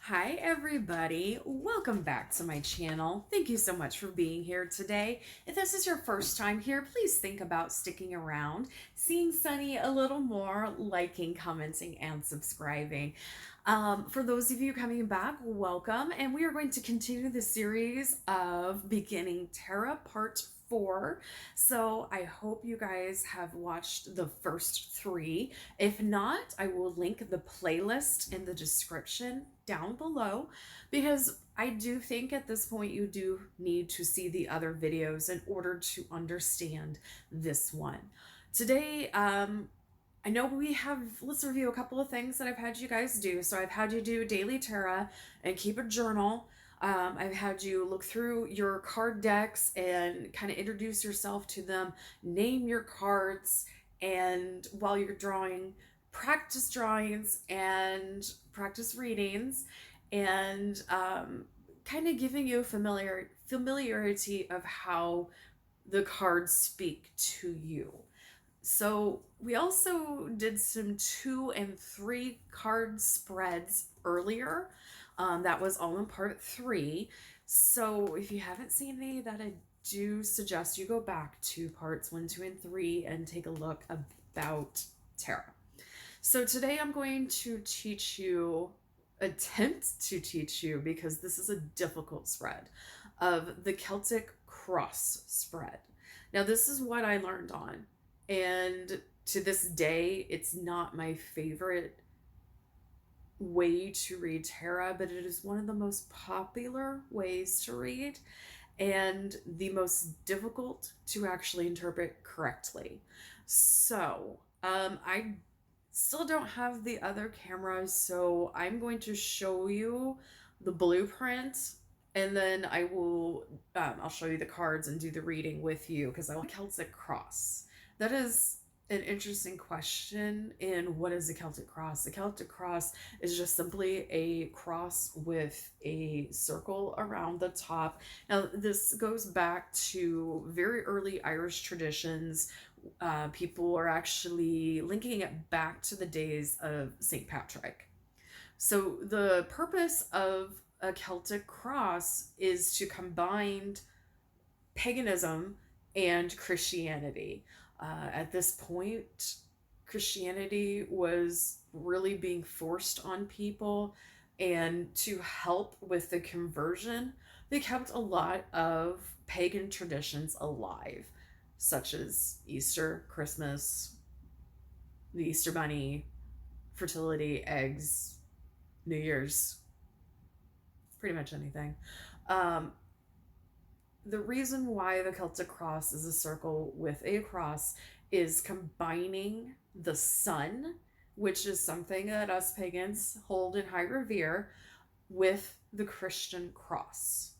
Hi everybody, welcome back to my channel. Thank you so much for being here today. If this is your first time here, please think about sticking around, seeing Sunny a little more, liking, commenting, and subscribing. For those of you coming back, welcome, and we are going to continue the series of Beginning Tarot Part 4. So I hope you guys have watched the first 3. If not, I will link the playlist in the description down below, because I do think at this point you do need to see the other videos in order to understand this one. Today, I know let's review a couple of things that I've had you guys do. So I've had you do daily tarot and keep a journal. I've had you look through your card decks and kind of introduce yourself to them, name your cards, and while you're drawing, practice drawings and practice readings, and kind of giving you familiarity of how the cards speak to you. So we also did some 2 and 3 card spreads earlier. That was all in part 3. So if you haven't seen any, that I do suggest you go back to parts 1, 2, and 3 and take a look about tarot. So today I'm going to attempt to teach you, because this is a difficult spread, of the Celtic Cross spread. Now this is what I learned on, and to this day it's not my favorite way to read tarot, but it is one of the most popular ways to read and the most difficult to actually interpret correctly. So I still don't have the other cameras, so I'm going to show you the blueprint, and then I'll show you the cards and do the reading with you, because I want Celtic Cross. That is an interesting question. In what is the Celtic Cross? The Celtic Cross is just simply a cross with a circle around the top. Now this goes back to very early Irish traditions. People are actually linking it back to the days of St. Patrick. So the purpose of a Celtic cross is to combine paganism and Christianity. At this point, Christianity was really being forced on people, and to help with the conversion, they kept a lot of pagan traditions alive, such as Easter, Christmas, the Easter Bunny, fertility, eggs, New Year's, pretty much anything. The reason why the Celtic Cross is a circle with a cross is combining the sun, which is something that us pagans hold in high revere, with the Christian cross.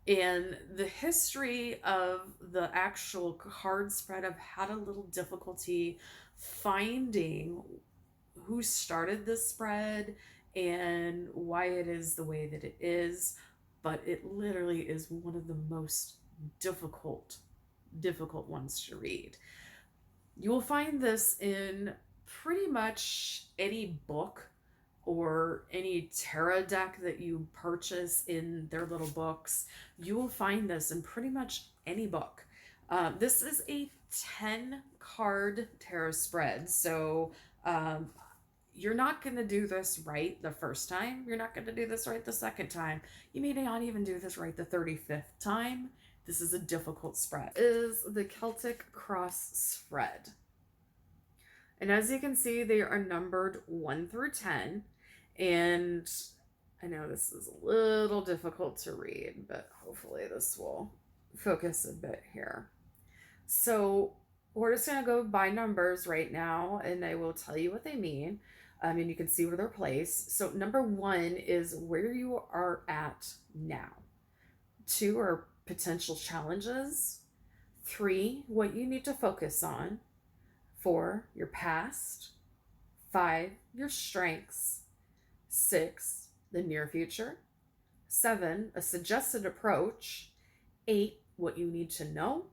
And the history of the actual card spread, I've had a little difficulty finding who started this spread and why it is the way that it is, but it literally is one of the most difficult ones to read. You will find this in pretty much any book or any tarot deck that you purchase in their little books. You will find this in pretty much any book. This is a 10 card tarot spread, so you're not going to do this right the first time. You're not going to do this right the second time. You may not even do this right the 35th time. This is a difficult spread. This is the Celtic Cross spread. And as you can see, they are numbered 1 through 10. And I know this is a little difficult to read, but hopefully this will focus a bit here. So we're just going to go by numbers right now, and I will tell you what they mean. And you can see where they're placed. So number 1 is where you are at now. 2 are potential challenges. 3, what you need to focus on. 4, your past. 5, your strengths. 6, the near future. 7, a suggested approach. 8, what you need to know.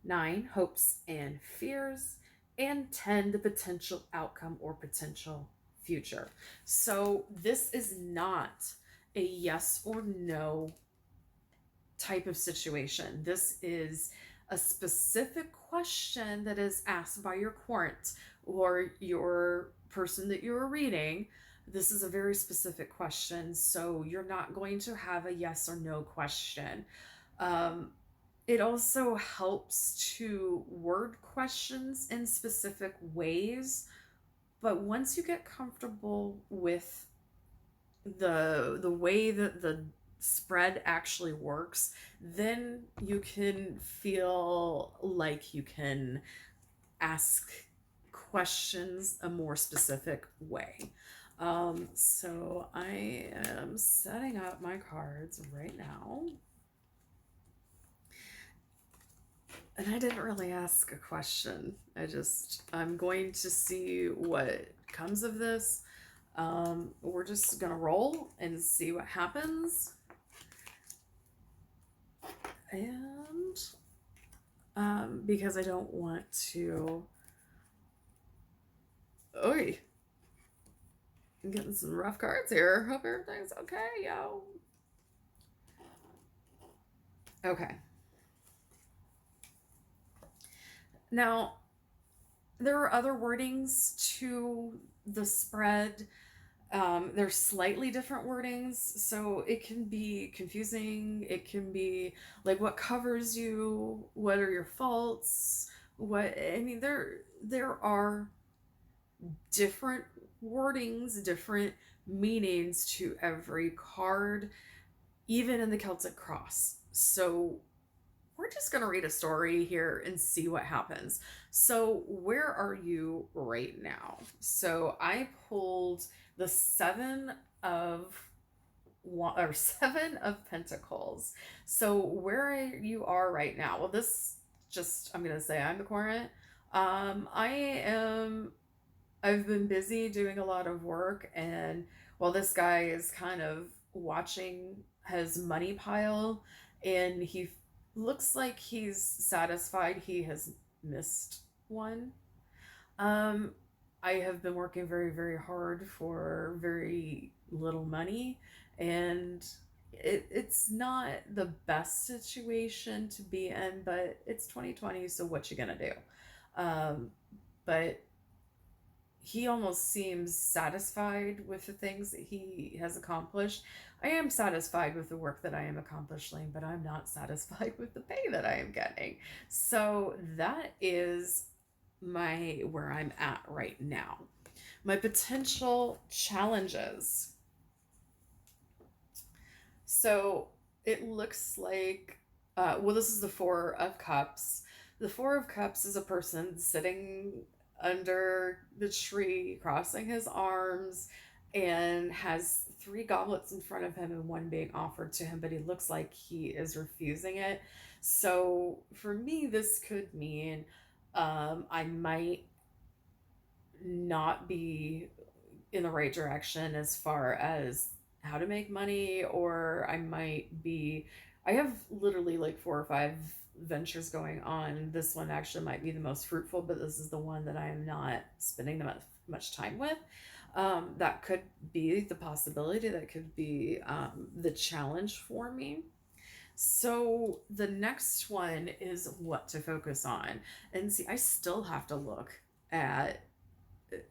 9, hopes and fears. And 10, the potential outcome or potential future. So this is not a yes or no type of situation. This is a specific question that is asked by your court or your person that you're reading. This is a very specific question, so you're not going to have a yes or no question. Um, it also helps to word questions in specific ways, but once you get comfortable with the way that the spread actually works, then you can feel like you can ask questions a more specific way. So I am setting up my cards right now. And I didn't really ask a question. I'm going to see what comes of this. We're just gonna roll and see what happens. And because I don't want to. Oi, I'm getting some rough cards here. Hope everything's okay, yo. Okay. Now, there are other wordings to the spread. There's slightly different wordings, so it can be confusing. It can be like what covers you, what are your faults, there are different wordings, different meanings to every card, even in the Celtic Cross. So we're just going to read a story here and see what happens. So where are you right now? So I pulled the seven of Pentacles. So where you are right now? Well, I'm going to say I'm the current. I've been busy doing a lot of work, and while this guy is kind of watching his money pile, and he looks like he's satisfied he has missed one. Um, I have been working very, very hard for very little money, and it's not the best situation to be in, but it's 2020, so what you gonna do? But he almost seems satisfied with the things that he has accomplished. I am satisfied with the work that I am accomplishing, but I'm not satisfied with the pay that I am getting. So that is where I'm at right now. My potential challenges. So it looks like, this is the Four of Cups. The Four of Cups is a person sitting under the tree, crossing his arms, and has three goblets in front of him and one being offered to him, but he looks like he is refusing it. So for me, this could mean I might not be in the right direction as far as how to make money, or I have literally like 4 or 5 ventures going on. This one actually might be the most fruitful, but this is the one that I am not spending much time with. That could be the possibility, that could be the challenge for me. So the next one is what to focus on. And see, I still have to look at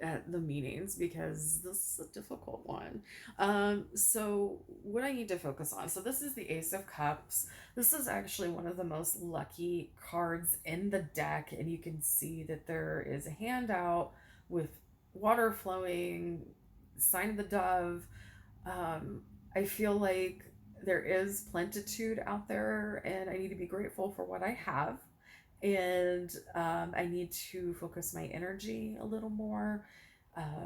the meanings because this is a difficult one. So what I need to focus on. So this is the Ace of Cups. This is actually one of the most lucky cards in the deck, and you can see that there is a handout with water flowing, sign of the dove. I feel like there is plenitude out there, and I need to be grateful for what I have. And I need to focus my energy a little more.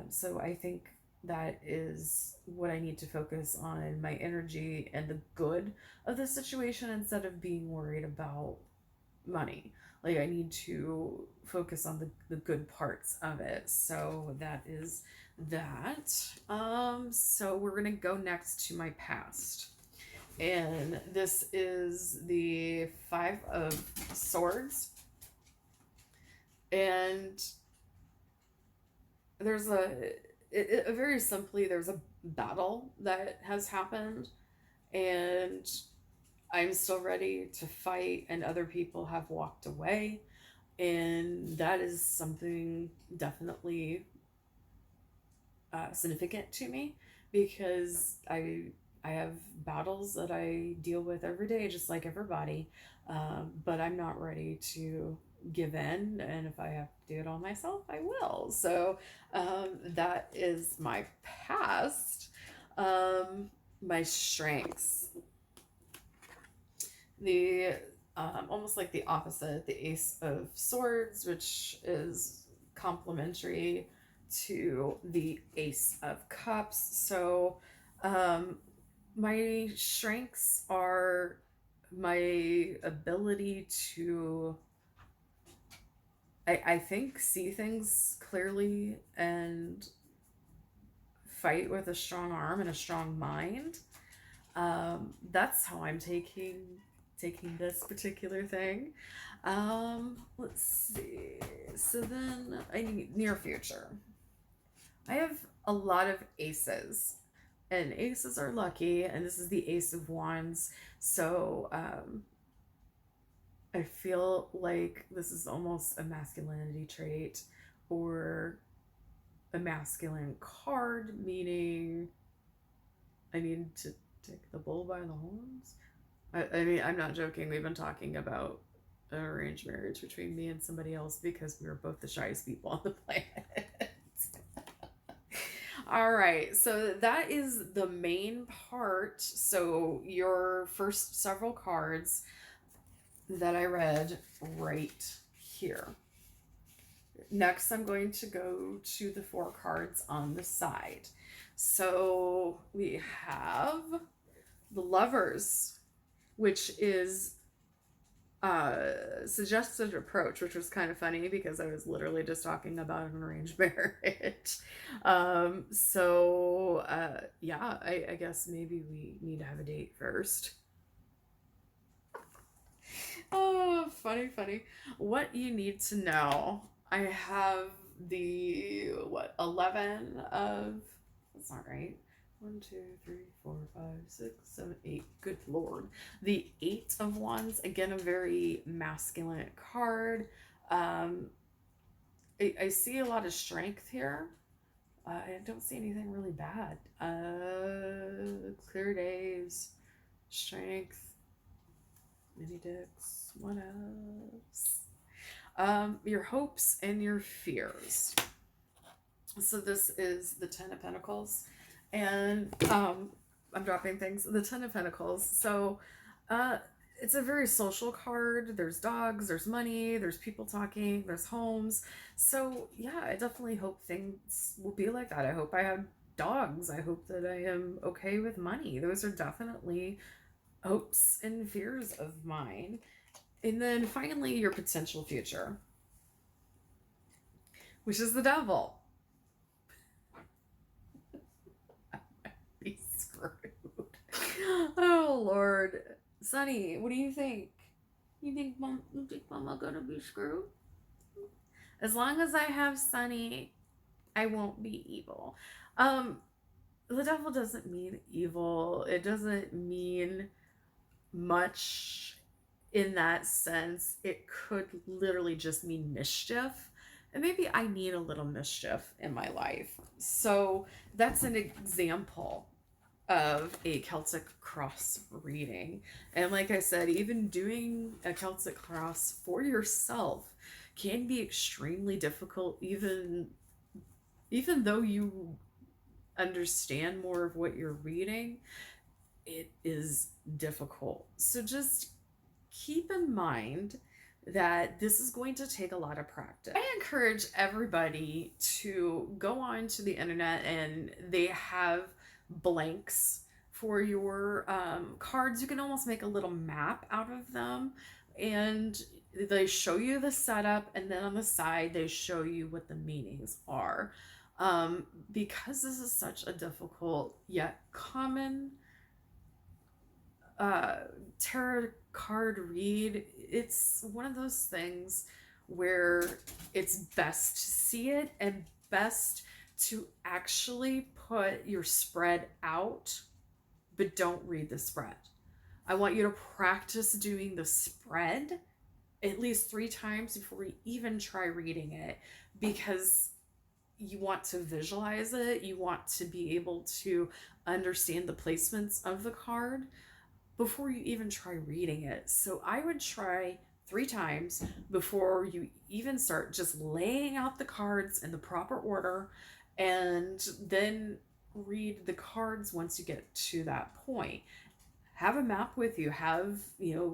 So I think that is what I need to focus on, my energy and the good of the situation instead of being worried about money. Like, I need to focus on the good parts of it. So that is that. So we're going to go next to my past. And this is the Five of Swords. And very simply, there's a battle that has happened, and I'm still ready to fight, and other people have walked away. And that is something definitely significant to me, because I have battles that I deal with every day, just like everybody. But I'm not ready to give in, and if I have to do it all myself, I will. So that is my past. Um, my strengths, the almost like the opposite, the Ace of Swords, which is complementary to the Ace of Cups. So, um, my strengths are my ability to, I think, see things clearly and fight with a strong arm and a strong mind. That's how I'm taking this particular thing. Let's see. So then, I need near future. I have a lot of aces, and aces are lucky, and this is the Ace of Wands. So I feel like this is almost a masculinity trait, or a masculine card, meaning I need to take the bull by the horns. I mean, I'm not joking. We've been talking about an arranged marriage between me and somebody else because we were both the shyest people on the planet. All right, so that is the main part. So your first several cards that I read right here. Next, I'm going to go to the 4 cards on the side. So we have the Lovers, which is suggested approach, which was kind of funny because I was literally just talking about an arranged marriage. Yeah, I guess maybe we need to have a date first. Oh, funny. What you need to know. I have the, what, 11 of, that's not right. 1, 2, 3, 4, 5, 6, 7, 8. Good Lord. The 8 of Wands, again, a very masculine card. I see a lot of strength here. I don't see anything really bad. Clear days, strength, mini dicks, what else? Your hopes and your fears. So this is the 10 of Pentacles, and I'm dropping things. The 10 of Pentacles. So it's a very social card. There's dogs, there's money, there's people talking, there's homes. So yeah, I definitely hope things will be like that. I hope I have dogs. I hope that I am okay with money. Those are definitely hopes and fears of mine. And then finally, your potential future, which is the Devil. Be screwed. Oh Lord, Sonny, what do you think? You think Mama gonna be screwed? As long as I have Sonny, I won't be evil. The Devil doesn't mean evil. It doesn't mean much in that sense. It could literally just mean mischief. And maybe I need a little mischief in my life. So that's an example of a Celtic Cross reading. And like I said, even doing a Celtic Cross for yourself can be extremely difficult, even though you understand more of what you're reading. It is difficult. So just keep in mind that this is going to take a lot of practice. I encourage everybody to go on to the internet, and they have blanks for your cards. You can almost make a little map out of them, and they show you the setup, and then on the side they show you what the meanings are. Because this is such a difficult yet common tarot card read, it's one of those things where it's best to see it and best to actually put your spread out, but don't read the spread. I want you to practice doing the spread at least 3 times before you even try reading it, because you want to visualize it. You want to be able to understand the placements of the card before you even try reading it. So I would try 3 times before you even start just laying out the cards in the proper order, and then read the cards once you get to that point. Have a map with you. Have,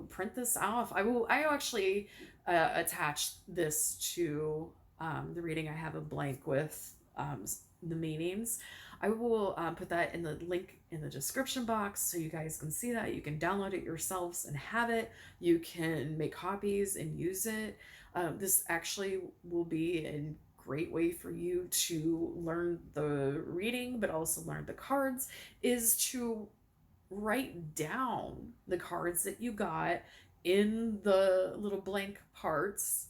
print this off. I actually attach this to the reading. I have a blank with the meanings. I will put that in the link in the description box so you guys can see that. You can download it yourselves and have it. You can make copies and use it. This actually will be a great way for you to learn the reading, but also learn the cards, is to write down the cards that you got in the little blank parts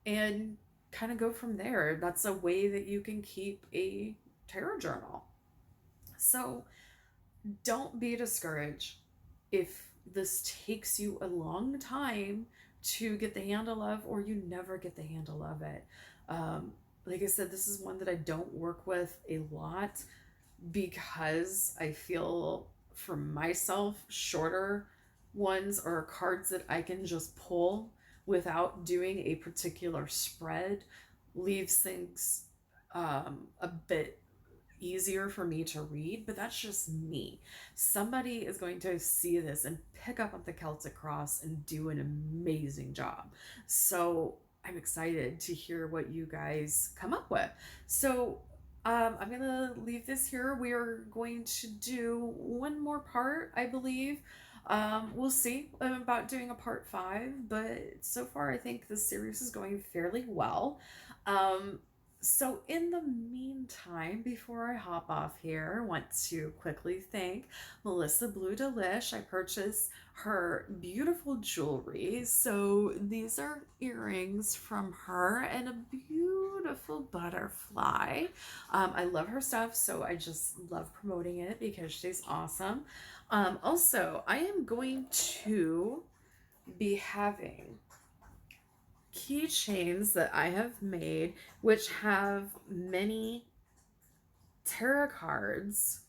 and kind of go from there. That's a way that you can keep a tarot journal. So don't be discouraged if this takes you a long time to get the handle of, or you never get the handle of it. Like I said, this is one that I don't work with a lot because I feel for myself, shorter ones are cards that I can just pull without doing a particular spread, leaves things a bit easier for me to read, but that's just me. Somebody is going to see this and pick up on the Celtic Cross and do an amazing job. So I'm excited to hear what you guys come up with. So I'm going to leave this here. We are going to do one more part, I believe. We'll see. I'm about doing a part 5, but so far I think this series is going fairly well. So in the meantime, before I hop off here, I want to quickly thank Melissa Blue Delish. I purchased her beautiful jewelry. So these are earrings from her and a beautiful butterfly. I love her stuff, so I just love promoting it because she's awesome. Also, I am going to be having keychains that I have made, which have many tarot cards,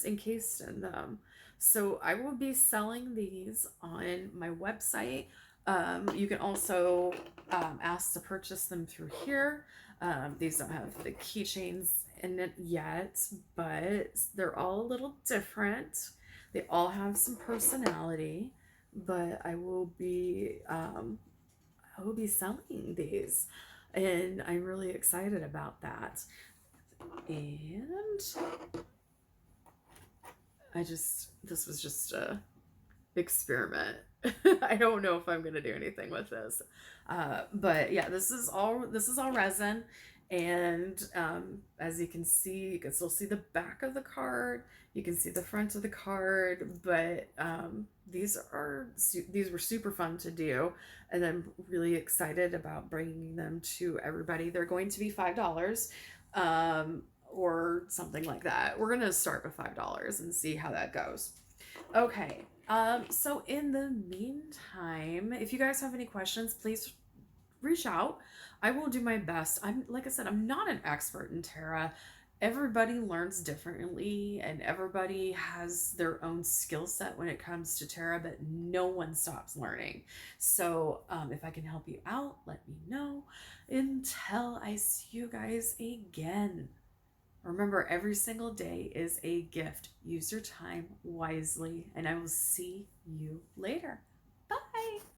encased in them. So I will be selling these on my website. You can also ask to purchase them through here. These don't have the keychains in it yet, but they're all a little different. They all have some personality, but I will be selling these, and I'm really excited about that. And this was just a experiment. I don't know if I'm gonna do anything with this, but yeah, this is all resin. And as you can see, you can still see the back of the card, you can see the front of the card, but these were super fun to do, and I'm really excited about bringing them to everybody. They're going to be $5 or something like that. We're gonna start with $5 and see how that goes. Okay, so in the meantime, if you guys have any questions, please reach out. I will do my best. Like I said, I'm not an expert in tarot. Everybody learns differently, and everybody has their own skill set when it comes to tarot, but no one stops learning. So if I can help you out, let me know. Until I see you guys again, remember, every single day is a gift. Use your time wisely, and I will see you later.